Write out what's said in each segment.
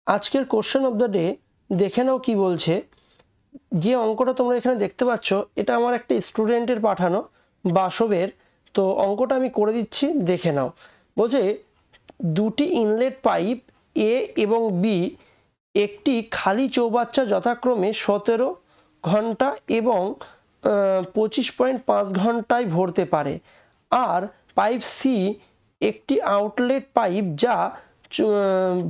আজকের question of the day দেখে নাও কি বলছে। যে অঙ্কটা তোমরা এখানে দেখতে পাচ্ছ এটা আমার একটা স্টুডেন্টের পাঠানো বাসবের। তো অঙ্কটা আমি করে দিচ্ছি, দেখে নাও। বলছে দুটি ইনলেট পাইপ এ এবং বি একটি খালি চৌবাচ্চা যথাক্রমে 17 ঘন্টা এবং 25.5 ঘন্টায় ভরতে পারে। আর পাইপ সি একটি আউটলেট পাইপ যা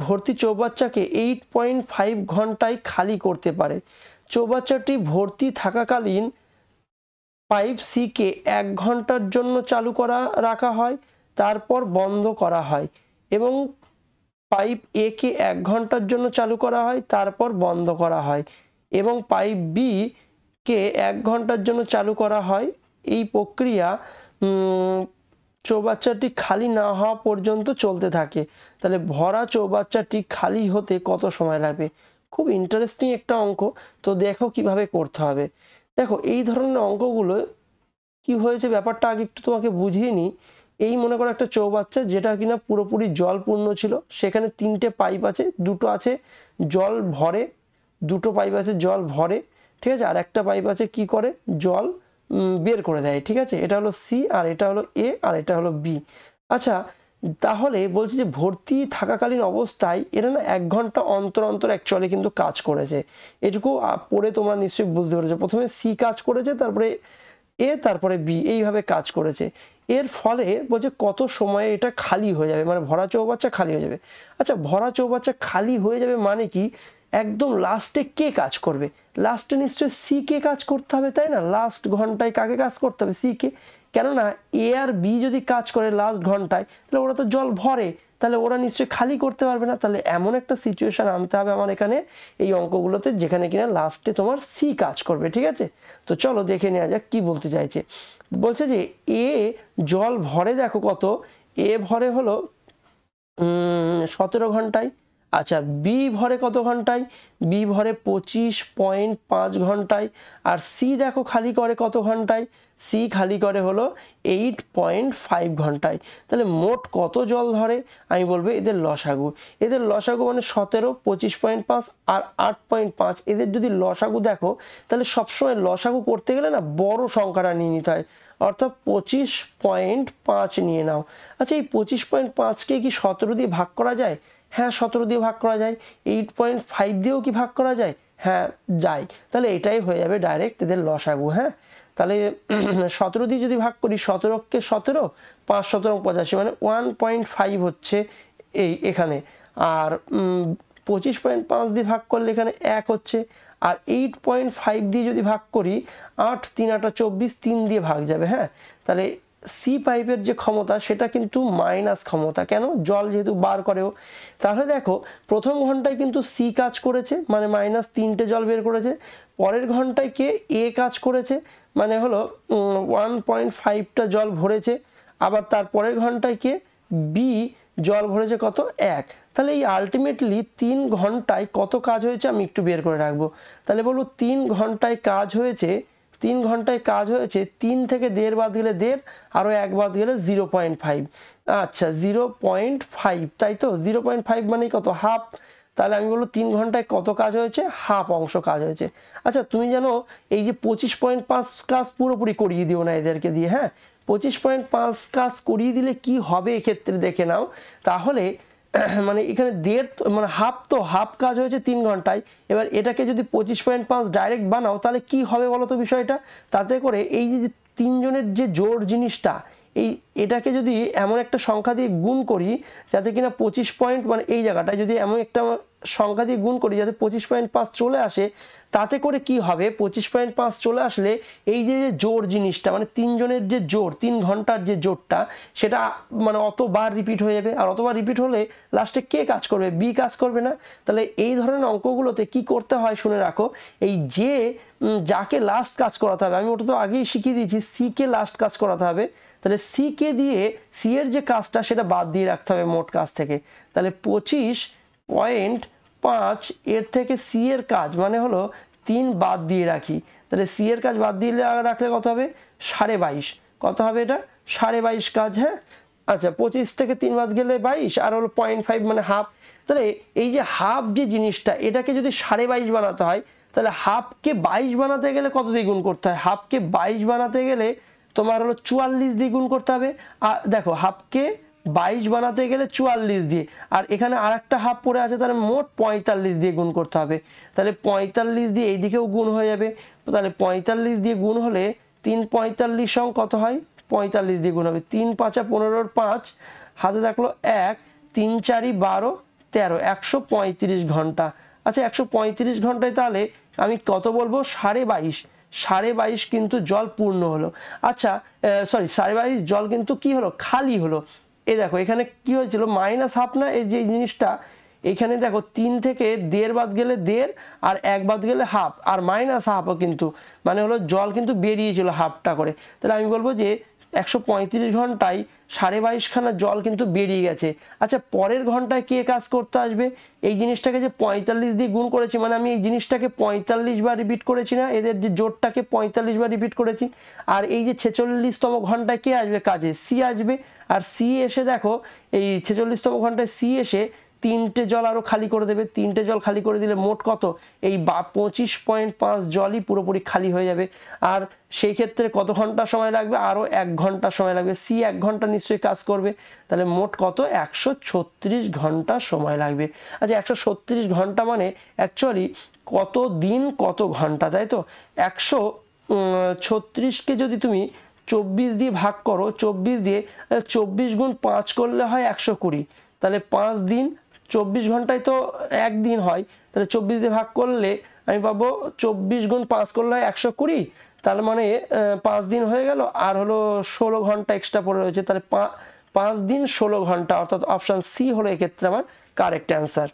ভর্তি চৌবাচ্চাকে 8.5 ঘন্টায় খালি করতে পারে। চৌবাচ্চাটি ভর্তি থাকাকালীন পাইপ সিকে 1 ঘন্টার জন্য চালু রাখা হয়, তারপর বন্ধ করা হয়, এবং পাইপ এ কে 1 ঘন্টার জন্য চালু করা হয়, তারপর বন্ধ করা হয়, এবং পাইপ বি কে 1 ঘন্টার জন্য চালু করা হয়। এই প্রক্রিয়া চৌবাচ্চাটি খালি না হওয়া পর্যন্ত চলতে থাকে। তাহলে ভরা চৌবাচ্চাটি খালি হতে কত সময় লাগবে? খুব ইন্টারেস্টিং একটা অঙ্ক। তো দেখো কিভাবে করতে হবে। দেখো এই ধরনের অঙ্কগুলো কি হয়েছে ব্যাপারটা আগে একটু তোমাকে বুঝিয়ে নিই। এই মনে করো একটা চৌবাচ্চা যেটা কিনা পুরোপুরি জলপূর্ণ ছিল, সেখানে 3টে পাইপ আছে, দুটো আছে জল ভরে, দুটো পাইপ আছে জল ভরে, ঠিক আছে, আর একটা পাইপ আছে কি করে জল বের করে দেয়, ঠিক আছে। এটা হলো সি, আর এটা হলো এ, আর এটা হলো বি। আচ্ছা, তাহলে বলছি যে ভর্তি থাকাকালীন অবস্থায় এরা না 1 ঘন্টা অন্তর অন্তর অ্যাকচুয়ালি কিন্তু কাজ করেছে। এটুকু পড়ে তোমরা নিশ্চয়ই বুঝতে পেরেছো। প্রথমে সি কাজ করেছে, তারপরে এ, তারপরে বি, এইভাবে কাজ করেছে। এর ফলে বলছে কত সময়ে এটা খালি হয়ে যাবে, মানে ভরা চৌবাচ্চা খালি হয়ে যাবে। আচ্ছা, ভরা চৌবাচ্চা খালি হয়ে যাবে মানে কি? একদম লাস্টে কে কাজ করবে? লাস্টে নিশ্চয়ই সি কে কাজ করতে হবে, তাই না? লাস্ট ঘন্টায় কাকে কাজ করতে হবে? C K. কেননা এ আর বি যদি কাজ করে লাস্ট ঘন্টায়, তাহলে ওরা তো জল ভরে, তাহলে ওরা নিশ্চয়ই খালি করতে পারবে না। তাহলে এমন একটা সিচুয়েশন আনতে হবে আমার এখানে এই অঙ্কগুলোতে, যেখানে কিনা লাস্টে তোমার সি কাজ করবে, ঠিক আছে। তো চলো দেখে নেওয়া যাক কি বলতে চাইছে। বলছে যে এ জল ভরে, দেখো কত, এ ভরে হলো 17 ঘন্টায়। আচ্ছা, বি ভরে কত ঘন্টায়? বি ভরে 25.5 ঘন্টায়। আর সি দেখো খালি করে কত ঘন্টায়? সি খালি করে হলো 8.5 ঘন্টায়। তাহলে মোট কত জল ধরে? আমি বলবো এদের লসাগু। এদের লসাগু মানে 17, 25.5 আর 8.5। এদের যদি লসাগু দেখো, তাহলে সবসময় লসাগু করতে গেলে না বড় সংখ্যাটা নিয়ে নিতে হয়, অর্থাৎ 25.5 নিয়ে নাও। আচ্ছা, এই 25.5কে কি 17 দিয়ে ভাগ করা যায়? হ্যাঁ, 17 দিয়ে ভাগ করা যায়। 8.5 দিয়েও কি ভাগ করা যায়? হ্যাঁ, যায়। তাহলে এটাই হয়ে যাবে ডাইরেক্ট এদের লসাগু। হ্যাঁ, তাহলে 17 দিয়ে যদি ভাগ করি, 17কে 17, 5 17 85, মানে 1.5 হচ্ছে এই এখানে। আর 25.5 দিয়ে ভাগ করলে এখানে 1 হচ্ছে। আর 8.5 দিয়ে যদি ভাগ করি, 8 3 8 24, 3 দিয়ে ভাগ যাবে। হ্যাঁ, তাহলে সি পাইপের যে ক্ষমতা সেটা কিন্তু মাইনাস ক্ষমতা। কেন? জল যেহেতু বার করেও। তাহলে দেখো প্রথম ঘন্টায় কিন্তু সি কাজ করেছে, মানে মাইনাস 3টে জল বের করেছে। পরের ঘন্টায় কে? এ কাজ করেছে, মানে হলো 1.5টা জল ভরেছে। আবার তার পরের ঘন্টায় কে? বি জল ভরেছে কত? 1। তাহলে এই আলটিমেটলি 3 ঘন্টায় কত কাজ হয়েছে আমি একটু বের করে রাখবো। তাহলে বলবো 3 ঘন্টায় কাজ হয়েছে, 3 ঘন্টায় কাজ হয়েছে, 3 থেকে 1.5 বাদ গেলে 1.5, আরও 1 বাদ গেলে 0.5। আচ্ছা, 0.5, তাই তো? 0.5 মানে কত? হাফ। তাহলে আমি বলবো 3 ঘন্টায় কত কাজ হয়েছে? হাফ অংশ কাজ হয়েছে। আচ্ছা, তুমি জানো এই যে 25.5 কাজ পুরোপুরি করিয়ে দিও না এদেরকে দিয়ে। হ্যাঁ, 25.5 কাজ করিয়ে দিলে কি হবে এক্ষেত্রে দেখে নাও। তাহলে মানে এখানে 1.5, মানে হাফ, তো হাফ কাজ হয়েছে 3 ঘন্টায়। এবার এটাকে যদি 25.5 ডাইরেক্ট বানাও, তাহলে কি হবে বলো তো বিষয়টা? তাতে করে এই যে 3 জনের যে জোর জিনিসটা, এটাকে যদি এমন একটা সংখ্যা দিয়ে গুণ করি যাতে কিনা 25 পয়েন্ট, মানে এই জায়গাটায় যদি এমন একটা সংখ্যা দিয়ে গুণ করি যাতে 25.5 চলে আসে, তাতে করে কি হবে? 25.5 চলে আসলে এই যে জোর জিনিসটা, মানে 3 জনের যে জোর, 3 ঘন্টার যে জোরটা, সেটা মানে অতবার রিপিট হয়ে যাবে। আর অতবার রিপিট হলে লাস্টে কে কাজ করবে? বি কাজ করবে না। তাহলে এই ধরনের অঙ্কগুলোতে কি করতে হয় শুনে রাখো। এই যে যাকে লাস্ট কাজ করাতে হবে, আমি ওটা তো আগেই শিখিয়ে দিয়েছি, সি কে লাস্ট কাজ করাতে হবে। তাহলে সি কে দিয়ে সি এর যে কাজটা সেটা বাদ দিয়ে রাখতে হবে মোট কাজ থেকে। তাহলে 25.5 এর থেকে সি এর কাজ মানে হলো 3 বাদ দিয়ে রাখি। তাহলে সি এর কাজ বাদ দিয়ে রাখলে কত হবে? 22.5। কত হবে এটা? 22.5 কাজ। হ্যাঁ, আচ্ছা 25 থেকে 3 বাদ গেলে 22 আর হলো 0.5 মানে হাফ। তাহলে এই যে হাফ যে জিনিসটা এটাকে যদি 22.5 বানাতে হয় তাহলে হাফকে 22 বানাতে গেলে কত দিয়ে গুণ করতে হয়? হাফকে 22 বানাতে গেলে তোমার হলো 44 দিয়ে গুণ করতে হবে। আর দেখো হাফকে 22 বানাতে গেলে 44 দিয়ে, আর এখানে আরেকটা হাফ পড়ে আছে তাহলে মোট 45 দিয়ে গুণ করতে হবে। তাহলে 45 দিয়ে এই দিকেও গুণ হয়ে যাবে। তাহলে 45 দিয়ে গুণ হলে 3 45 সং কত হয়? 45 দিয়ে গুণ হবে। 3 5 15 5 হাতে থাকলো 1, 3 4 12 13, 135 ঘন্টা। আচ্ছা 135 ঘন্টায় তাহলে আমি কত বলবো? 22.5। 22.5 কিন্তু জল পূর্ণ হলো। আচ্ছা সরি 22.5 জল কিন্তু কি হলো? খালি হলো। এই দেখো এখানে কি হয়েছিল? মাইনাস হাফ না এই যে জিনিসটা, এইখানে দেখো 3 থেকে 1.5 বাদ গেলে 1.5 আর 1 বাদ গেলে হাফ, আর মাইনাস হাফও কিন্তু মানে হলো জল কিন্তু বেরিয়েছিল হাফটা করে। তাহলে আমি বলবো যে 135 ঘন্টায় 22.5 খানা জল কিন্তু বেরিয়ে গেছে। আচ্ছা পরের ঘন্টায় কে কাজ করতে আসবে? এই জিনিসটাকে যে 45 দিয়ে গুণ করেছি মানে আমি এই জিনিসটাকে 45 বার রিপিট করেছি না, এদের যে জোটটাকে 45 বার রিপিট করেছি। আর এই যে 46তম ঘন্টায় কে আসবে কাজে? সি আসবে। আর সি এসে দেখো এই 46তম ঘন্টায় সি এসে 3টে জল আরও খালি করে দেবে। 3টে জল খালি করে দিলে মোট কত? এই 25.5 জলই পুরোপুরি খালি হয়ে যাবে। আর সেই ক্ষেত্রে কত ঘন্টা সময় লাগবে? আরও 1 ঘন্টা সময় লাগবে। সি 1 ঘন্টা নিশ্চয়ই কাজ করবে। তাহলে মোট কত? 136 ঘন্টা সময় লাগবে। আচ্ছা 136 ঘন্টা মানে অ্যাকচুয়ালি কত দিন কত ঘন্টা, তাই তো? 136কে যদি তুমি 24 দিয়ে ভাগ করো, 24 দিয়ে 24 গুণ 5 করলে হয় 120। তাহলে 5 দিন 24 ঘন্টায় তো একদিন হয়, তাহলে 24 দিয়ে ভাগ করলে আমি পাবো 24 গুণ 5 করলে হয় 120। তার মানে 5 দিন হয়ে গেল, আর হলো 16 ঘন্টা এক্সট্রা পড়ে রয়েছে। তাহলে 5 দিন 16 ঘন্টা, অর্থাৎ অপশান সি হলো এক্ষেত্রে আমার কারেক্ট অ্যান্সার।